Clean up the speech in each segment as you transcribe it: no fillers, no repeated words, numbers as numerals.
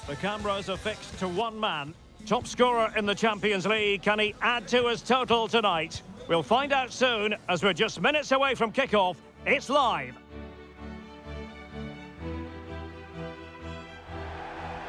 The cameras are fixed to one man. Top scorer in the Champions League. Can he add to his total tonight? We'll find out soon, as we're just minutes away from kickoff. It's live.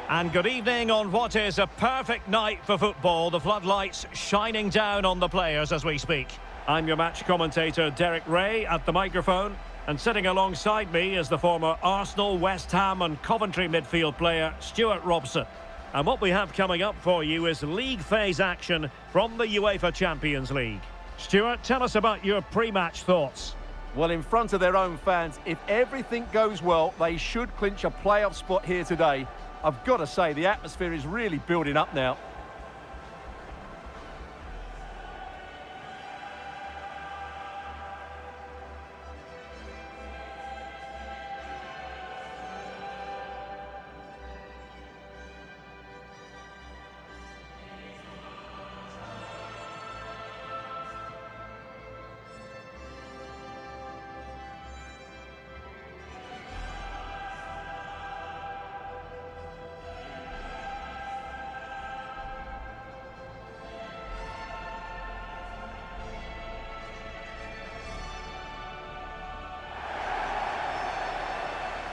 And good evening on what is a perfect night for football. The floodlights shining down on the players as we speak. I'm your match commentator, Derek Ray, at the microphone. And sitting alongside me is the former Arsenal, West Ham and Coventry midfield player, Stuart Robson. And what we have coming up for you is league phase action from the UEFA Champions League. Stuart, tell us about your pre-match thoughts. Well, in front of their own fans, if everything goes well, they should clinch a playoff spot here today. I've got to say, the atmosphere is really building up now.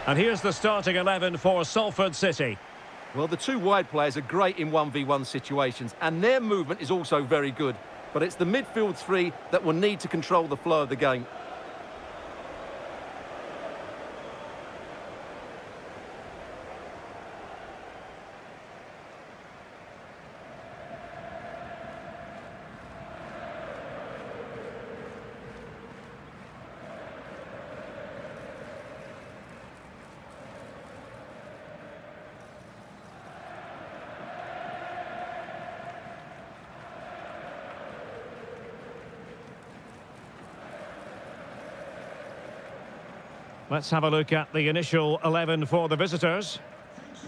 And here's the starting 11 for Salford City. Well, the two wide players are great in 1v1 situations, and their movement is also very good. But it's the midfield three that will need to control the flow of the game. Let's have a look at the initial 11 for the visitors.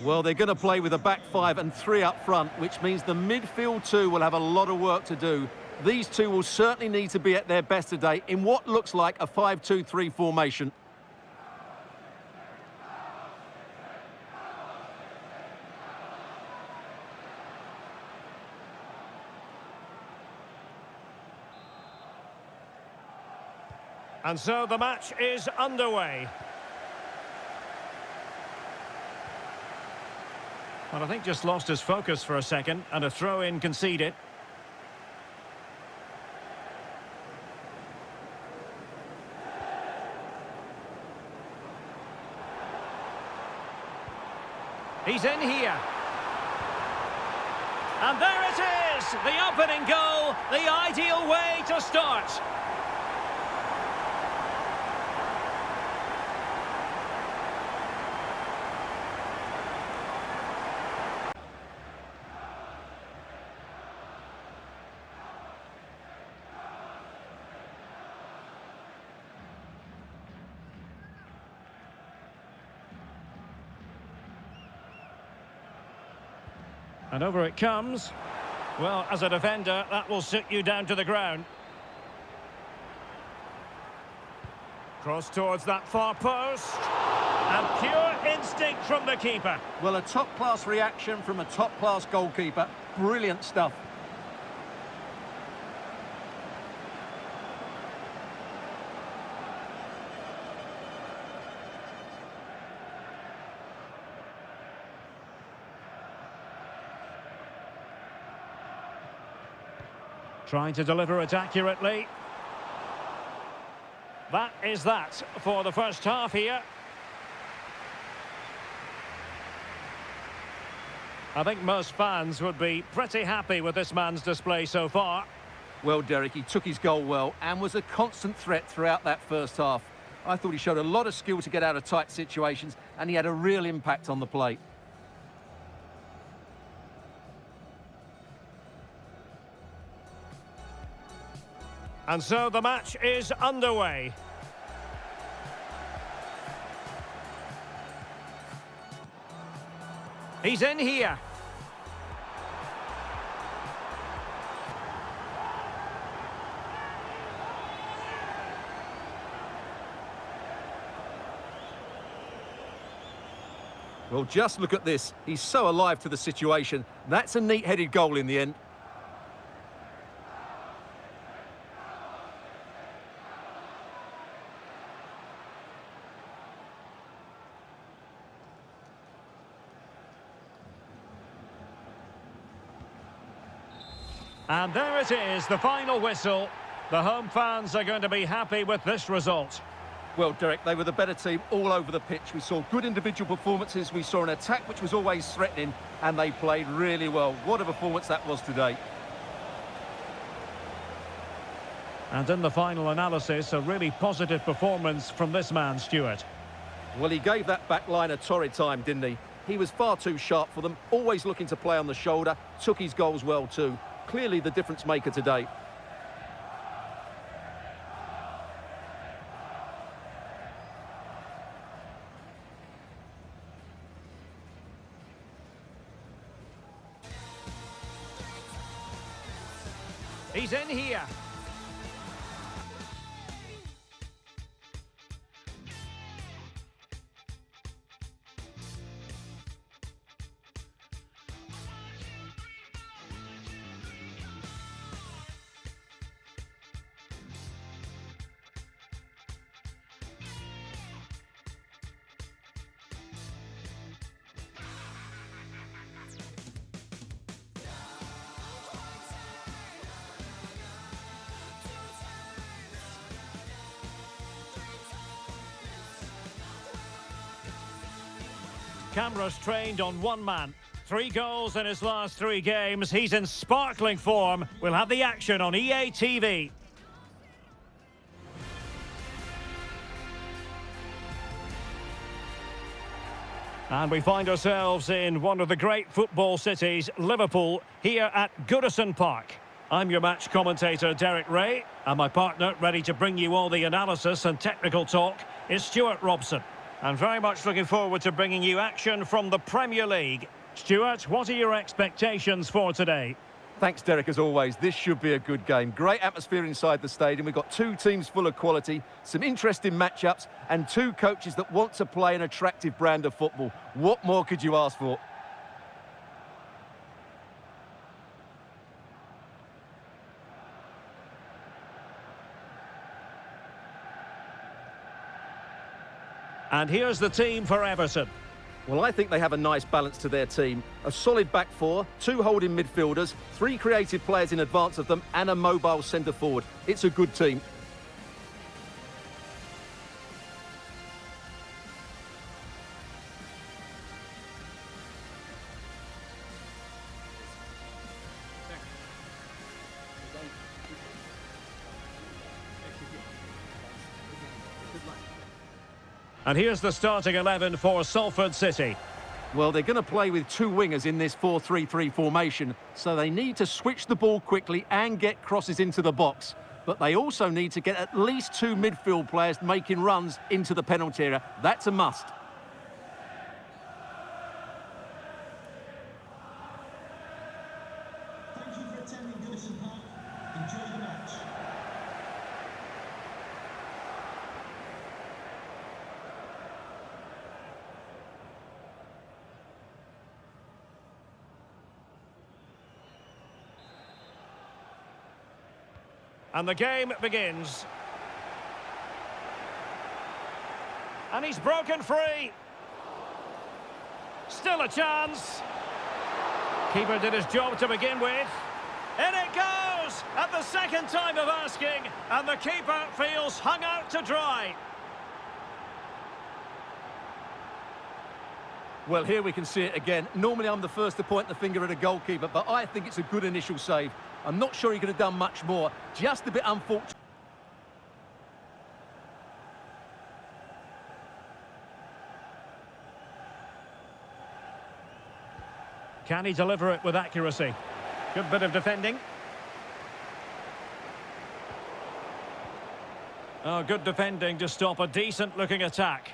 Well, they're going to play with a back five and three up front, which means the midfield two will have a lot of work to do. These two will certainly need to be at their best today in what looks like a 5-2-3 formation. And so the match is underway. Well, I think just lost his focus for a second, and a throw-in conceded. He's in here. And there it is! The opening goal, the ideal way to start. And over it comes. Well, as a defender, that will sit you down to the ground. Cross towards that far post. And pure instinct from the keeper. Well, a top-class reaction from a top-class goalkeeper. Brilliant stuff. Trying to deliver it accurately. That is that for the first half here. I think most fans would be pretty happy with this man's display so far. Well, Derek, he took his goal well and was a constant threat throughout that first half. I thought he showed a lot of skill to get out of tight situations, and he had a real impact on the play. And so the match is underway. He's in here. Well, just look at this. He's so alive to the situation. That's a neat-headed goal in the end. And there it is, the final whistle. The home fans are going to be happy with this result. Well, Derek, they were the better team all over the pitch. We saw good individual performances. We saw an attack which was always threatening, and they played really well. What a performance that was today. And in the final analysis, a really positive performance from this man, Stuart. Well, he gave that back line a torrid time, didn't he? He was far too sharp for them, always looking to play on the shoulder, took his goals well too. Clearly the difference maker today. He's in here. Cameras trained on one man. 3 goals in his last 3 games. He's in sparkling form. We'll have the action on EA TV. And we find ourselves in one of the great football cities, Liverpool, here at Goodison Park. I'm your match commentator, Derek Ray, and my partner, ready to bring you all the analysis and technical talk, is Stuart Robson. I'm very much looking forward to bringing you action from the Premier League. Stuart, what are your expectations for today? Thanks, Derek, as always. This should be a good game. Great atmosphere inside the stadium. We've got 2 teams full of quality, some interesting matchups, and 2 coaches that want to play an attractive brand of football. What more could you ask for? And here's the team for Everton. Well, I think they have a nice balance to their team. A solid back 4, 2 holding midfielders, 3 creative players in advance of them, and a mobile centre forward. It's a good team. And here's the starting 11 for Salford City. Well, they're going to play with 2 wingers in this 4-3-3 formation, so they need to switch the ball quickly and get crosses into the box. But they also need to get at least 2 midfield players making runs into the penalty area. That's a must. Thank you for attending Goodison Park. Enjoy the match. And the game begins. And he's broken free. Still a chance. Keeper did his job to begin with. In it goes! At the second time of asking. And the keeper feels hung out to dry. Well, here we can see it again. Normally I'm the first to point the finger at a goalkeeper, but I think it's a good initial save. I'm not sure he could have done much more. Just a bit unfortunate. Can he deliver it with accuracy? Good bit of defending. Oh, good defending to stop a decent-looking attack.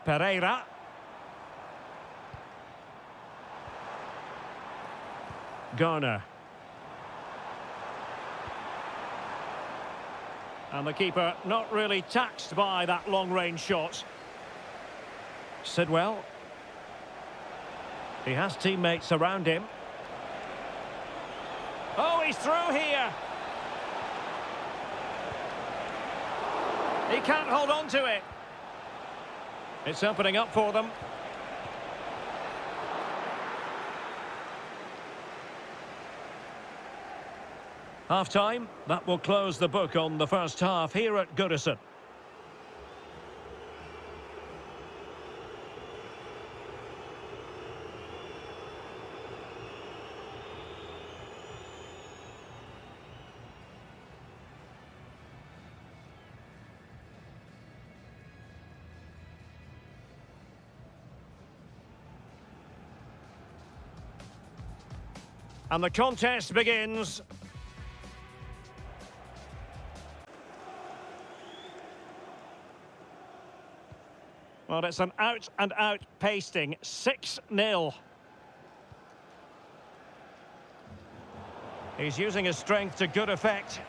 Pereira. Garner. And the keeper not really taxed by that long-range shot. Sidwell. He has teammates around him. Oh, he's through here. He can't hold on to it. It's opening up for them. Half-time, that will close the book on the first half here at Goodison. And the contest begins. Well, it's an out-and-out pasting, 6-0. He's using his strength to good effect.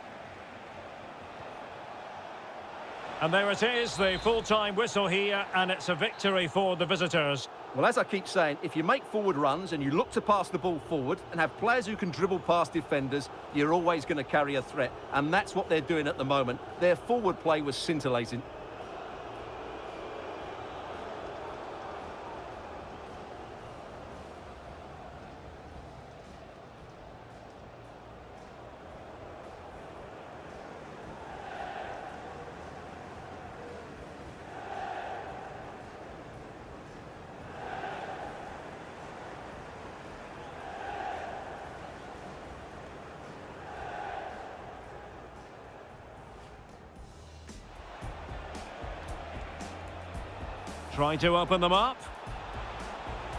And there it is, the full-time whistle here, and it's a victory for the visitors. Well, as I keep saying, if you make forward runs and you look to pass the ball forward and have players who can dribble past defenders, you're always going to carry a threat. And that's what they're doing at the moment. Their forward play was scintillating. Trying to open them up.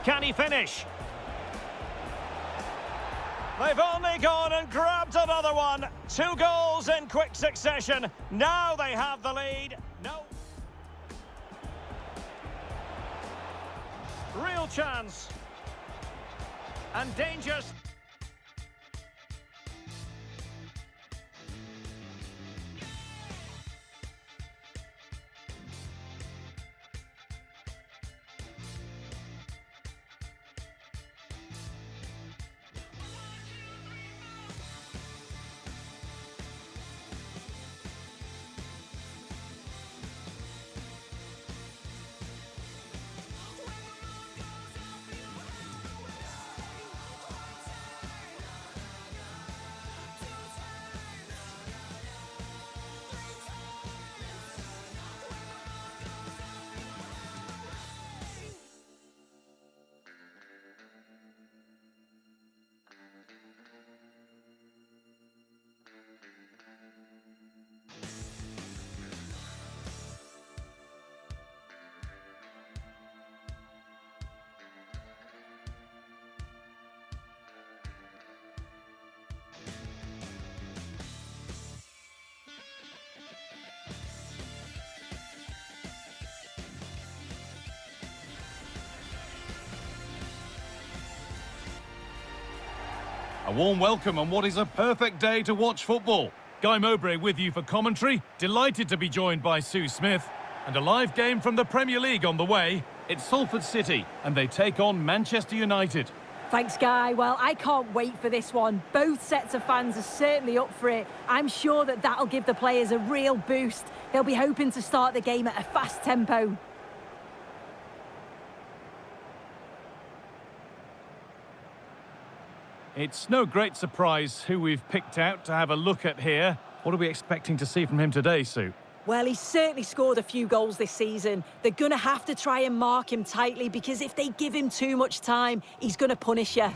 Can he finish? They've only gone and grabbed another one. 2 goals in quick succession. Now they have the lead. No. Real chance. And dangerous. A warm welcome on what is a perfect day to watch football. Guy Mowbray with you for commentary. Delighted to be joined by Sue Smith. And a live game from the Premier League on the way. It's Salford City and they take on Manchester United. Thanks, Guy. Well, I can't wait for this one. Both sets of fans are certainly up for it. I'm sure that that'll give the players a real boost. They'll be hoping to start the game at a fast tempo. It's no great surprise who we've picked out to have a look at here. What are we expecting to see from him today, Sue? Well, he's certainly scored a few goals this season. They're going to have to try and mark him tightly because if they give him too much time, he's going to punish you.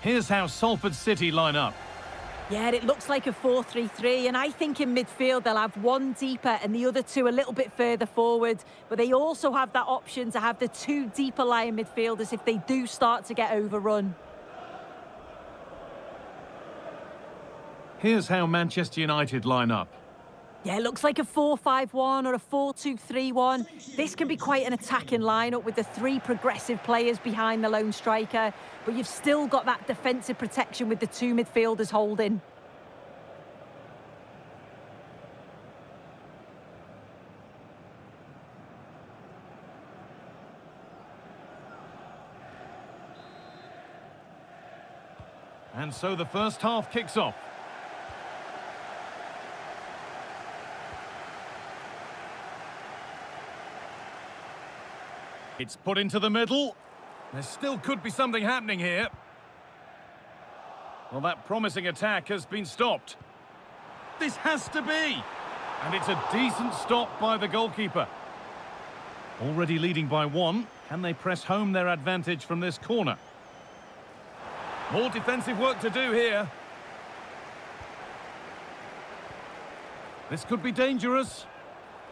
Here's how Salford City line up. Yeah, it looks like a 4-3-3, and I think in midfield they'll have one deeper and the other two a little bit further forward. But they also have that option to have the two deeper lying midfielders if they do start to get overrun. Here's how Manchester United line up. Yeah, it looks like a 4-5-1 or a 4-2-3-1. This can be quite an attacking lineup with the three progressive players behind the lone striker. But you've still got that defensive protection with the two midfielders holding. And so the first half kicks off. It's put into the middle. There still could be something happening here. Well, that promising attack has been stopped. This has to be. And it's a decent stop by the goalkeeper. Already leading by one. Can they press home their advantage from this corner? More defensive work to do here. This could be dangerous.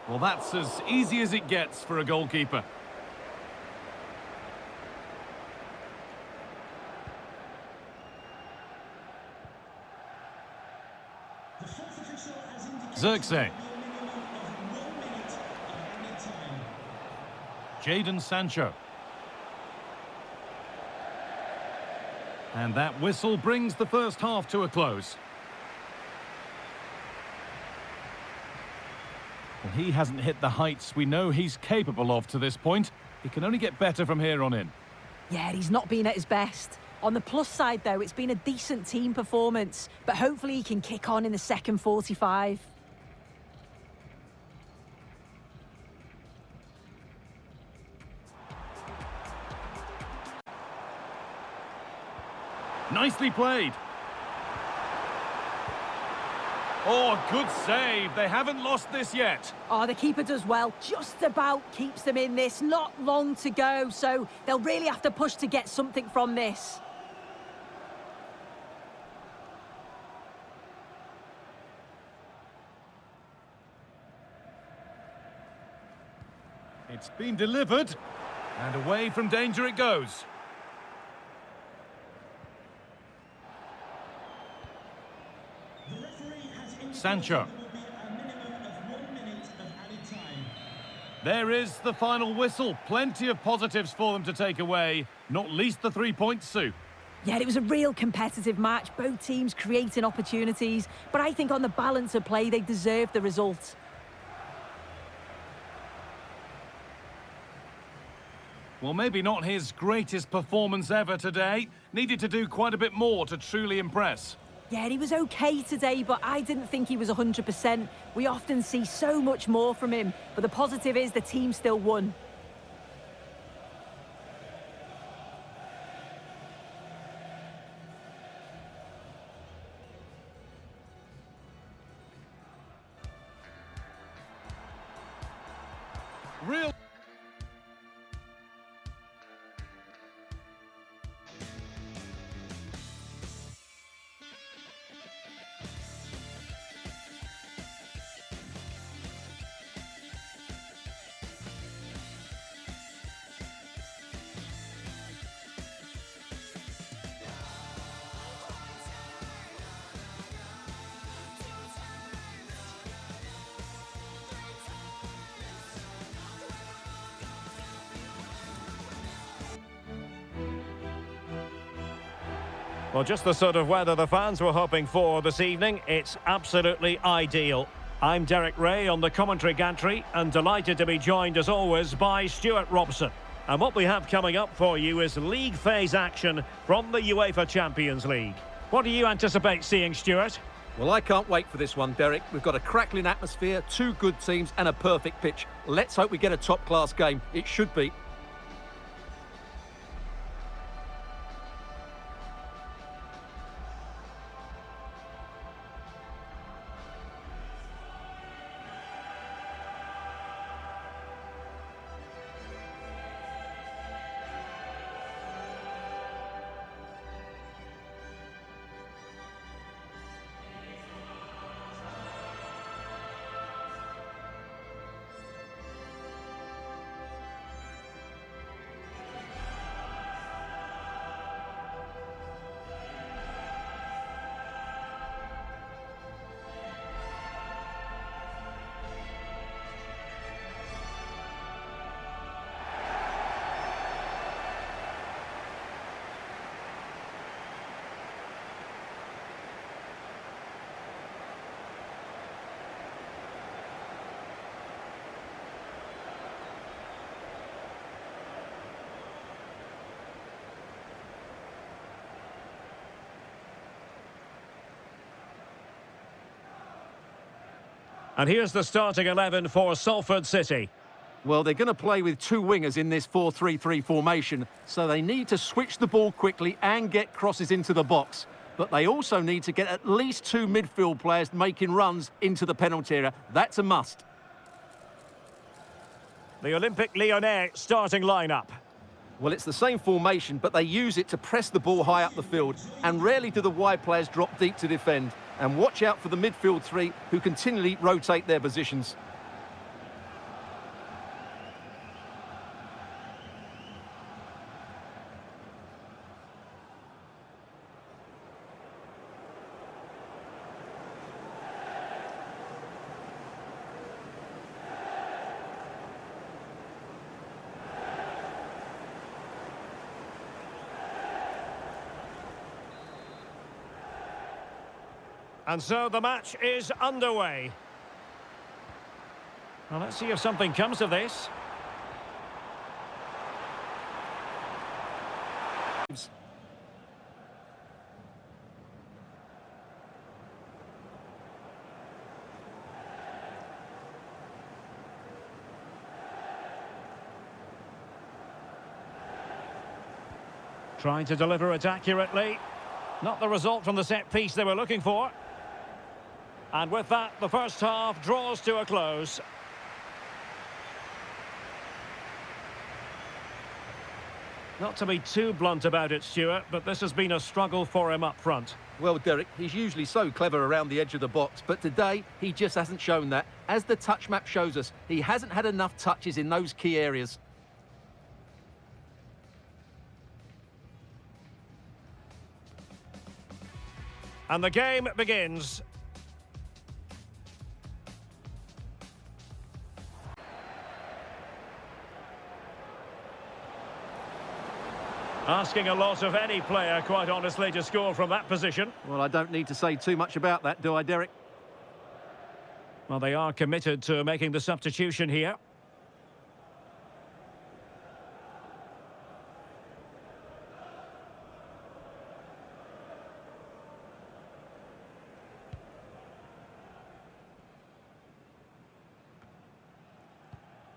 Well, that's as easy as it gets for a goalkeeper. Zirkzee. Jadon Sancho. And that whistle brings the first half to a close. Well, he hasn't hit the heights we know he's capable of to this point. He can only get better from here on in. Yeah, he's not been at his best. On the plus side, though, it's been a decent team performance, but hopefully he can kick on in the second 45. Nicely played. Oh, good save. They haven't lost this yet. Oh, the keeper does well. Just about keeps them in this. Not long to go, so they'll really have to push to get something from this. It's been delivered. And away from danger it goes. Sancho. There is the final whistle. Plenty of positives for them to take away, not least the 3 points, Sue. Yeah, it was a real competitive match. Both teams creating opportunities, but I think on the balance of play, they deserved the result. Well, maybe not his greatest performance ever today. Needed to do quite a bit more to truly impress. Yeah, he was okay today, but I didn't think he was 100%. We often see so much more from him, but the positive is the team still won. Real. Well, just the sort of weather the fans were hoping for this evening. It's absolutely ideal. I'm Derek Ray on the commentary gantry and delighted to be joined as always by Stuart Robson. And what we have coming up for you is league phase action from the UEFA Champions League. What do you anticipate seeing, Stuart? Well, I can't wait for this one, Derek. We've got a crackling atmosphere, two good teams and a perfect pitch. Let's hope we get a top-class game. It should be. And here's the starting 11 for Salford City. Well, they're going to play with two wingers in this 4-3-3 formation, so they need to switch the ball quickly and get crosses into the box. But they also need to get at least two midfield players making runs into the penalty area. That's a must. The Olympique Lyonnais starting lineup. Well, it's the same formation, but they use it to press the ball high up the field, and rarely do the wide players drop deep to defend. And watch out for the midfield three, who continually rotate their positions. And so the match is underway. Well, let's see if something comes of this. Trying to deliver it accurately. Not the result from the set piece they were looking for. And with that, the first half draws to a close. Not to be too blunt about it, Stuart, but this has been a struggle for him up front. Well, Derek, he's usually so clever around the edge of the box, but today he just hasn't shown that. As the touch map shows us, he hasn't had enough touches in those key areas. And the game begins. Asking a lot of any player, quite honestly, to score from that position. Well, I don't need to say too much about that, do I, Derek? Well, they are committed to making the substitution here.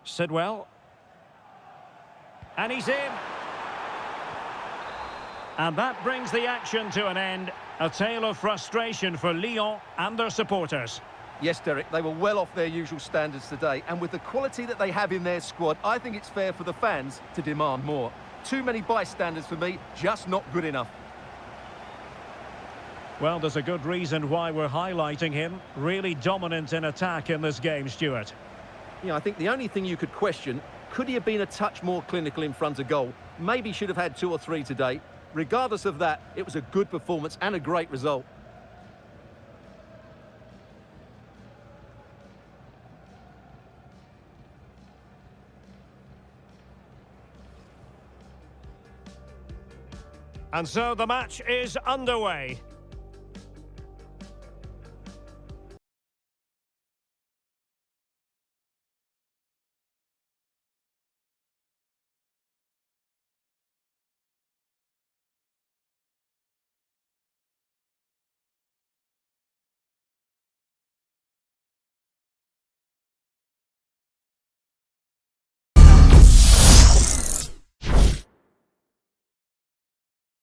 Sidwell. And he's in. And that brings the action to an end. A tale of frustration for Lyon and their supporters. Yes, Derek, they were well off their usual standards today, and with the quality that they have in their squad, I think it's fair for the fans to demand more. Too many bystanders for me, just not good enough. Well, there's a good reason why we're highlighting him. Really dominant in attack in this game, Stuart. Yeah, I think the only thing you could question, could he have been a touch more clinical in front of goal? Maybe should have had 2 or 3 today. Regardless of that, it was a good performance and a great result. And so the match is underway.